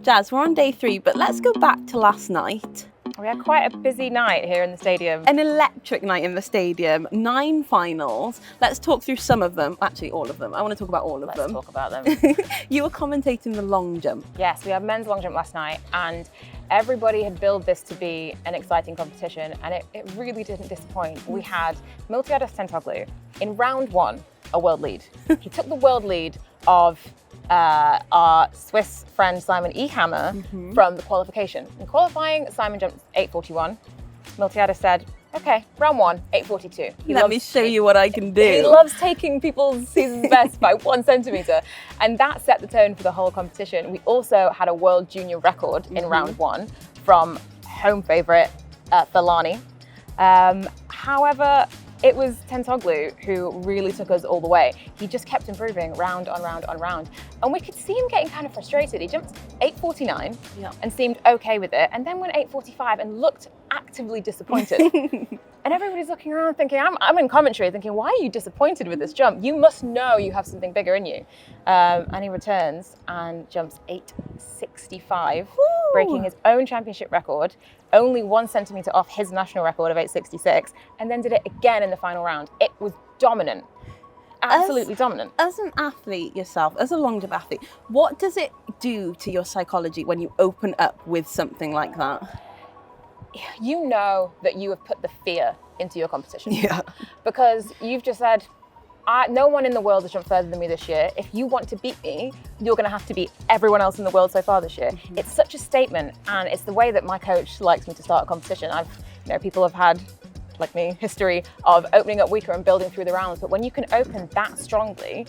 Jazz, we're on day 3, but let's go back to last night. We had quite a busy night here in the stadium. An electric night in the stadium, 9 finals. Let's talk through some of them, actually all of them. I want to talk about all of them. Let's talk about them. You were commentating the long jump. Yes, we had men's long jump last night, and everybody had billed this to be an exciting competition, and it really didn't disappoint. We had Miltiades Tentoglou in round 1, a world lead. He took the world lead of our Swiss friend Simon Ehammer from the qualification. In qualifying, Simon jumped 8:41. Miltiades said, okay, round 1, 8:42. Let me show you what I can do. He loves taking people's season's best by 1 centimetre, and that set the tone for the whole competition. We also had a world junior record in round 1 from home favourite Felani. However, it was Tentoglou who really took us all the way. He just kept improving round on round on round. And we could see him getting kind of frustrated. He jumped 8:49 and seemed okay with it, and then went 8:45 and looked actively disappointed. And everybody's looking around thinking, I'm in commentary thinking, why are you disappointed with this jump? You must know you have something bigger in you. And he returns and jumps 8:65, breaking his own championship record, only 1 centimetre off his national record of 8:66, and then did it again in the final round. It was dominant, absolutely dominant. As an athlete yourself, as a long jump athlete, what does it do to your psychology when you open up with something like that? You know that you have put the fear into your competition. Yeah. Because you've just said, no one in the world has jumped further than me this year. If you want to beat me, you're going to have to beat everyone else in the world so far this year. It's such a statement, and it's the way that my coach likes me to start a competition. People have had, like me, history of opening up weaker and building through the rounds, but when you can open that strongly,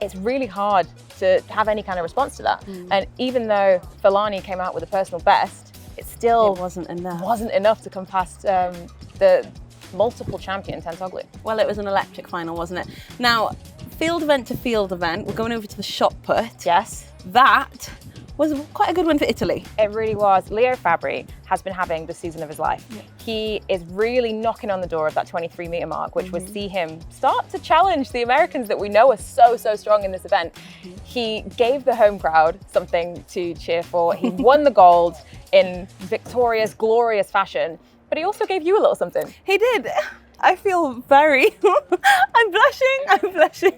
it's really hard to have any kind of response to that. And even though Felani came out with a personal best, it still wasn't enough to come past the multiple champion Tentoglou. Well, it was an electric final, wasn't it? Now, field event to field event, we're going over to the shot put. Yes. That was quite a good one for Italy. It really was. Leo Fabri has been having the season of his life. He is really knocking on the door of that 23-metre mark, which would see him start to challenge the Americans that we know are so strong in this event. He gave the home crowd something to cheer for. He won the gold in victorious, glorious fashion, but he also gave you a little something. He did. I feel very, I'm blushing.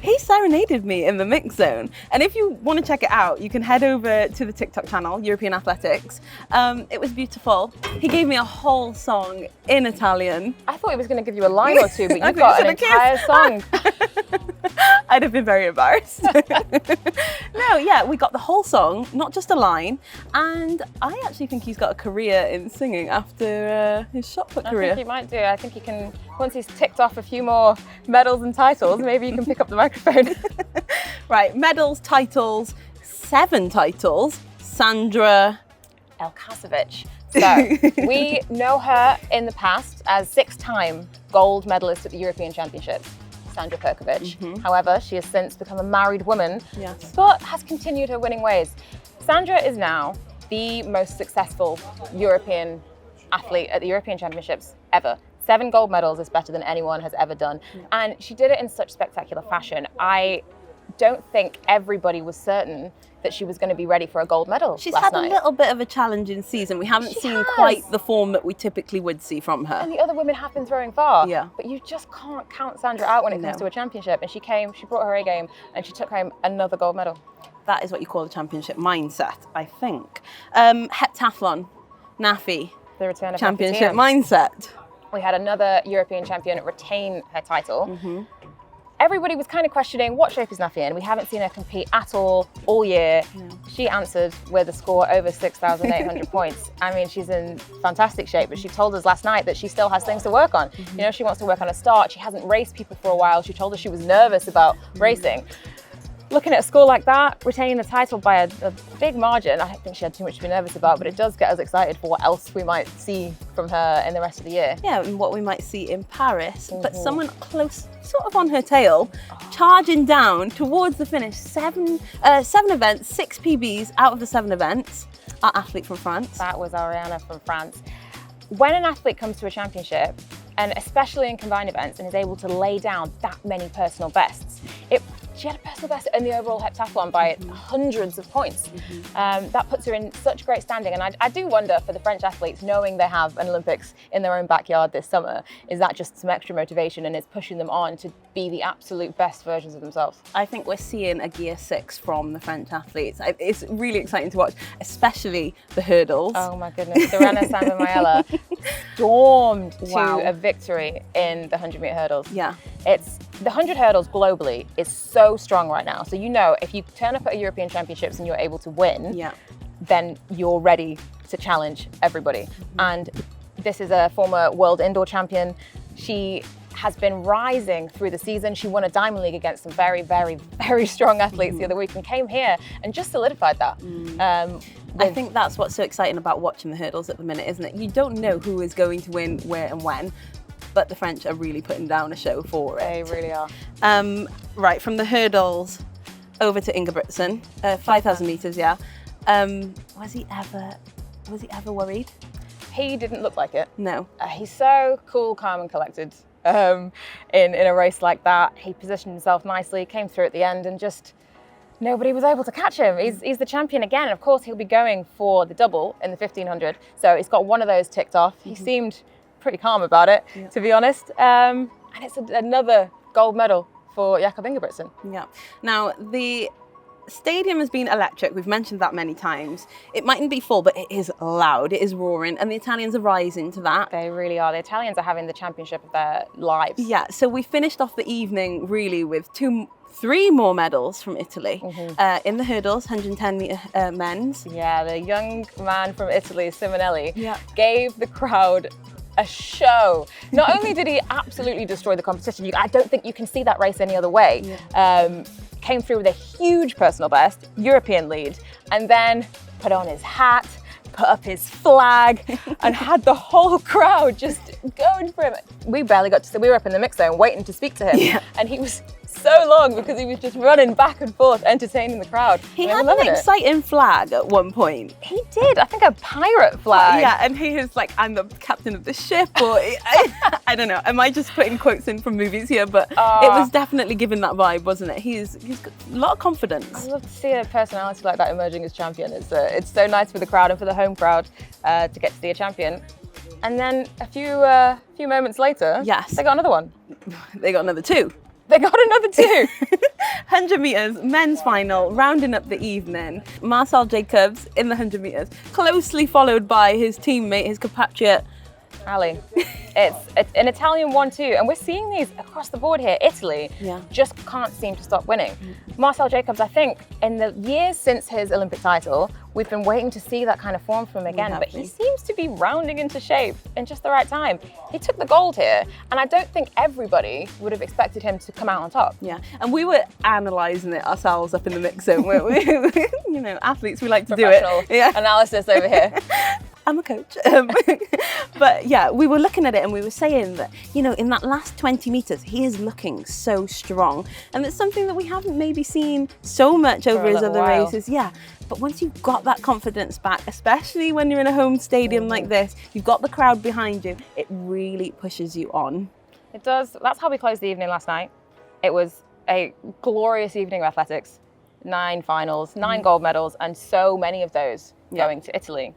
He serenaded me in the mix zone. And if you want to check it out, you can head over to the TikTok channel, European Athletics. It was beautiful. He gave me a whole song in Italian. I thought he was going to give you a line or two, but you got an entire song. I'd have been very embarrassed. No, yeah, we got the whole song, not just a line. And I actually think he's got a career in singing after his shot put career. I think he might do. I think he can, once he's ticked off a few more medals and titles, maybe you can pick up the microphone. Right, medals, titles, 7 titles. Sandra Elkasovic. So we know her in the past as 6-time gold medalist at the European Championships. Sandra Perkovic. However, she has since become a married woman, but has continued her winning ways. Sandra is now the most successful European athlete at the European Championships ever. 7 gold medals is better than anyone has ever done. And she did it in such spectacular fashion. I don't think everybody was certain that she was going to be ready for a gold medal She's last had night. a little bit of a challenging season. We haven't seen quite the form that we typically would see from her. And the other women have been throwing far. Yeah. But you just can't count Sandra out when it comes to a championship. And she brought her A game, and she took home another gold medal. That is what you call a championship mindset, I think. Heptathlon, NAFI, The return of championship Heptathlon. mindset. We had another European champion retain her title. Everybody was kind of questioning, what shape is Nafi in? We haven't seen her compete at all year. She answered with a score over 6,800 points. I mean, she's in fantastic shape, but she told us last night that she still has things to work on. You know, she wants to work on her start. She hasn't raced people for a while. She told us she was nervous about racing. Looking at a score like that, retaining the title by a big margin, I don't think she had too much to be nervous about, but it does get us excited for what else we might see from her in the rest of the year. Yeah, and what we might see in Paris. But someone close, sort of on her tail, charging down towards the finish. 7 events, 6 PBs out of the 7 events. Our athlete from France. That was Ariana from France. When an athlete comes to a championship, and especially in combined events, and is able to lay down that many personal bests, it She had a personal best in the overall heptathlon by hundreds of points. That puts her in such great standing. And I do wonder for the French athletes, knowing they have an Olympics in their own backyard this summer, is that just some extra motivation and it's pushing them on to be the absolute best versions of themselves? I think we're seeing a gear 6 from the French athletes. It's really exciting to watch, especially the hurdles. Oh my goodness, Serena Sambamaiela stormed to a victory in the 100-meter hurdles. Yeah. It's the 100 hurdles globally is so strong right now. So if you turn up at a European Championships and you're able to win, then you're ready to challenge everybody. And this is a former world indoor champion. She has been rising through the season. She won a Diamond League against some very, very, very strong athletes the other week and came here and just solidified that. I think that's what's so exciting about watching the hurdles at the minute, isn't it? You don't know who is going to win, where and when, but the French are really putting down a show for it. They really are. Right, from the hurdles over to Ingebrigtsen, 5,000 meters, was he ever worried? He didn't look like it. No. He's so cool, calm and collected in a race like that. He positioned himself nicely, came through at the end and just nobody was able to catch him. He's the champion again. And of course, he'll be going for the double in the 1500. So he's got one of those ticked off. He seemed pretty calm about it, to be honest. And it's another gold medal for Jakob Ingebrigtsen. Yeah. Now, the stadium has been electric. We've mentioned that many times. It mightn't be full, but it is loud. It is roaring, and the Italians are rising to that. They really are. The Italians are having the championship of their lives. Yeah. So we finished off the evening really with three more medals from Italy in the hurdles, 110 meter men's. Yeah, the young man from Italy, Simonelli, gave the crowd a show. Not only did he absolutely destroy the competition, I don't think you can see that race any other way. Came through with a huge personal best, European lead, and then put on his hat, put up his flag, and had the whole crowd just going for him. We barely got to see, we were up in the mix zone waiting to speak to him, and he was so long because he was just running back and forth, entertaining the crowd. He had an exciting flag at one point. He did, I think a pirate flag. Yeah, and he was like, I'm the captain of the ship, or I don't know. Am I just putting quotes in from movies here? But it was definitely giving that vibe, wasn't it? He's got a lot of confidence. I love to see a personality like that emerging as champion. It's so nice for the crowd and for the home crowd to get to see a champion. And then a few moments later, they got another one. They got another two. They got another two. 100 meters, men's final, rounding up the evening. Marcel Jacobs in the 100 meters, closely followed by his teammate, his compatriot, Ali. It's an Italian 1-2, and we're seeing these across the board here. Italy just can't seem to stop winning. Marcel Jacobs, I think, in the years since his Olympic title, we've been waiting to see that kind of form from him again, but he seems to be rounding into shape in just the right time. He took the gold here, and I don't think everybody would have expected him to come out on top. Yeah, and we were analysing it ourselves up in the mix zone, weren't we? You know, athletes, we like to do it. Analysis over here. I'm a coach. But yeah, we were looking at it and we were saying that, you know, in that last 20 meters, he is looking so strong. And it's something that we haven't maybe seen so much over his other races. Yeah. But once you've got that confidence back, especially when you're in a home stadium like this, you've got the crowd behind you, it really pushes you on. It does. That's how we closed the evening last night. It was a glorious evening of athletics. 9 finals, 9 gold medals, and so many of those going to Italy.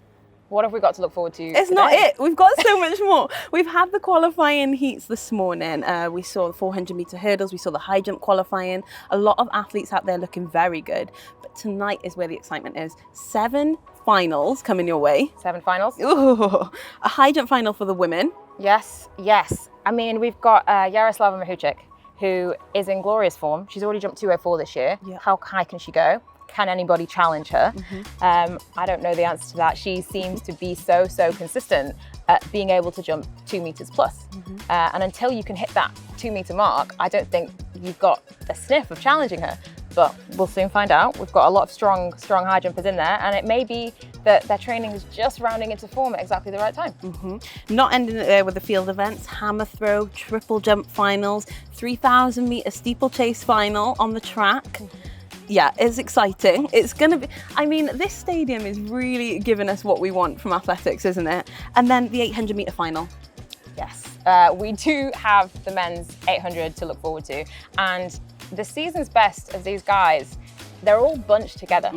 What have we got to look forward to It's today? not it. We've got so much more. We've had the qualifying heats this morning. We saw the 400 meter hurdles. We saw the high jump qualifying. A lot of athletes out there looking very good. But tonight is where the excitement is. 7 finals coming your way. 7 finals. Ooh, a high jump final for the women. Yes, yes. I mean, we've got Yaroslava Mahuchik, who is in glorious form. She's already jumped 204 this year. How high can she go? Can anybody challenge her? I don't know the answer to that. She seems to be so consistent at being able to jump 2 meters plus. And until you can hit that 2 meter mark, I don't think you've got a sniff of challenging her. But we'll soon find out. We've got a lot of strong high jumpers in there, and it may be that their training is just rounding into form at exactly the right time. Not ending it there with the field events, hammer throw, triple jump finals, 3,000 meter steeplechase final on the track. Yeah, it's exciting. It's going to be, I mean, this stadium is really giving us what we want from athletics, isn't it? And then the 800 meter final. Yes, we do have the men's 800 to look forward to. And the season's best of these guys, they're all bunched together.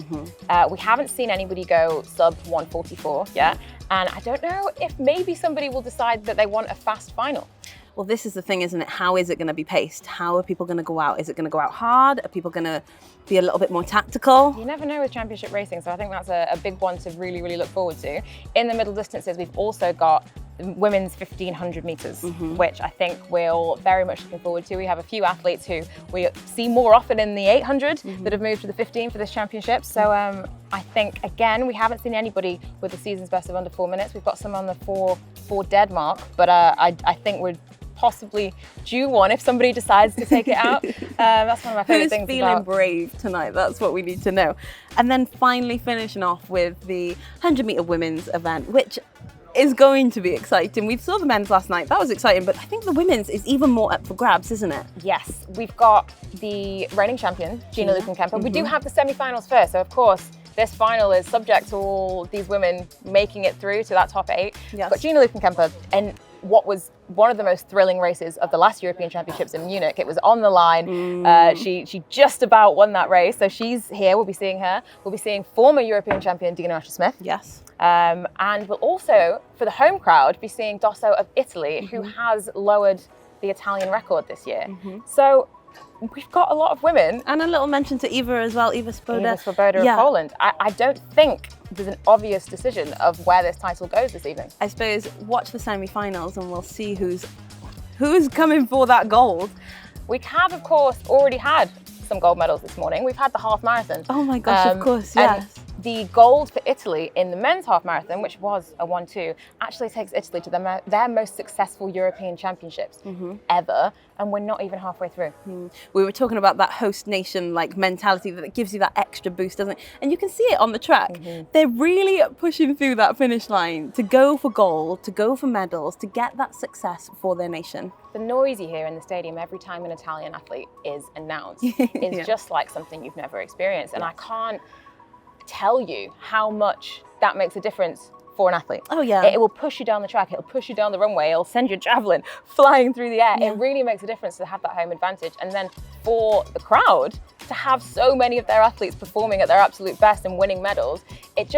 We haven't seen anybody go sub 144 yet. And I don't know if maybe somebody will decide that they want a fast final. Well, this is the thing, isn't it? How is it going to be paced? How are people going to go out? Is it going to go out hard? Are people going to be a little bit more tactical? You never know with championship racing, so I think that's a big one to really, really look forward to. In the middle distances, we've also got women's 1500 meters, which I think we're very much looking forward to. We have a few athletes who we see more often in the 800 that have moved to the 15 for this championship. So I think, again, we haven't seen anybody with the season's best of under 4 minutes. We've got some on the four dead mark, but I think we're possibly due one if somebody decides to take it out. That's one of my favorite things. Who's feeling brave tonight? That's what we need to know. And then finally finishing off with the 100 meter women's event, which is going to be exciting. We saw the men's last night. That was exciting, but I think the women's is even more up for grabs, isn't it? Yes, we've got the reigning champion, Gina Lukenkemper. We do have the semi-finals first, so of course, this final is subject to all these women making it through to that top 8. Yes. But Gina Lukenkemper, in what was one of the most thrilling races of the last European Championships in Munich. It was on the line. She just about won that race. So she's here. We'll be seeing her. We'll be seeing former European champion Dina Asher-Smith. Yes. And we'll also, for the home crowd, be seeing Dosso of Italy, who has lowered the Italian record this year. So we've got a lot of women. And a little mention to Eva as well, Eva Swoboda. Eva Swoboda of Poland. I don't think there's an obvious decision of where this title goes this evening. I suppose watch the semi-finals and we'll see who's coming for that gold. We have, of course, already had some gold medals this morning. We've had the half marathon. Oh my gosh, of course, yes. And the gold for Italy in the men's half marathon, which was a 1-2, actually takes Italy to their most successful European championships ever, and we're not even halfway through. We were talking about that host nation like mentality that gives you that extra boost, doesn't it? And you can see it on the track. They're really pushing through that finish line to go for gold, to go for medals, to get that success for their nation. The noise you hear in the stadium every time an Italian athlete is announced is just like something you've never experienced. And I can't tell you how much that makes a difference for an athlete. Oh yeah. It will push you down the track, it'll push you down the runway, it'll send your javelin flying through the air. It really makes a difference to have that home advantage. And then for the crowd to have so many of their athletes performing at their absolute best and winning medals, it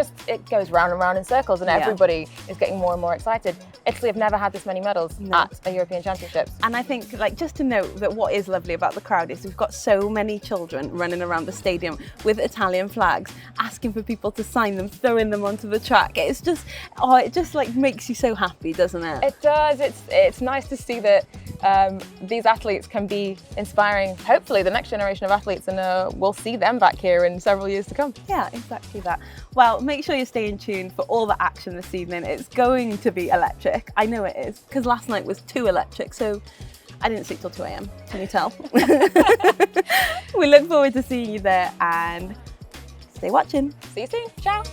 goes round and round in circles, and everybody is getting more and more excited. Italy have never had this many medals at a European Championships. And I think, like, just to note that what is lovely about the crowd is we've got so many children running around the stadium with Italian flags, asking for people to sign them, throwing them onto the track. It's just, it just like makes you so happy, doesn't it? It does. It's nice to see that these athletes can be inspiring, hopefully, the next generation of athletes, and we'll see them back here in several years to come. Yeah, exactly that. Well, make sure you're staying tuned for all the action this evening. It's going to be electric. I know it is, because last night was too electric, so I didn't sleep till 2 a.m. Can you tell? We look forward to seeing you there, and stay watching. See you soon. Ciao.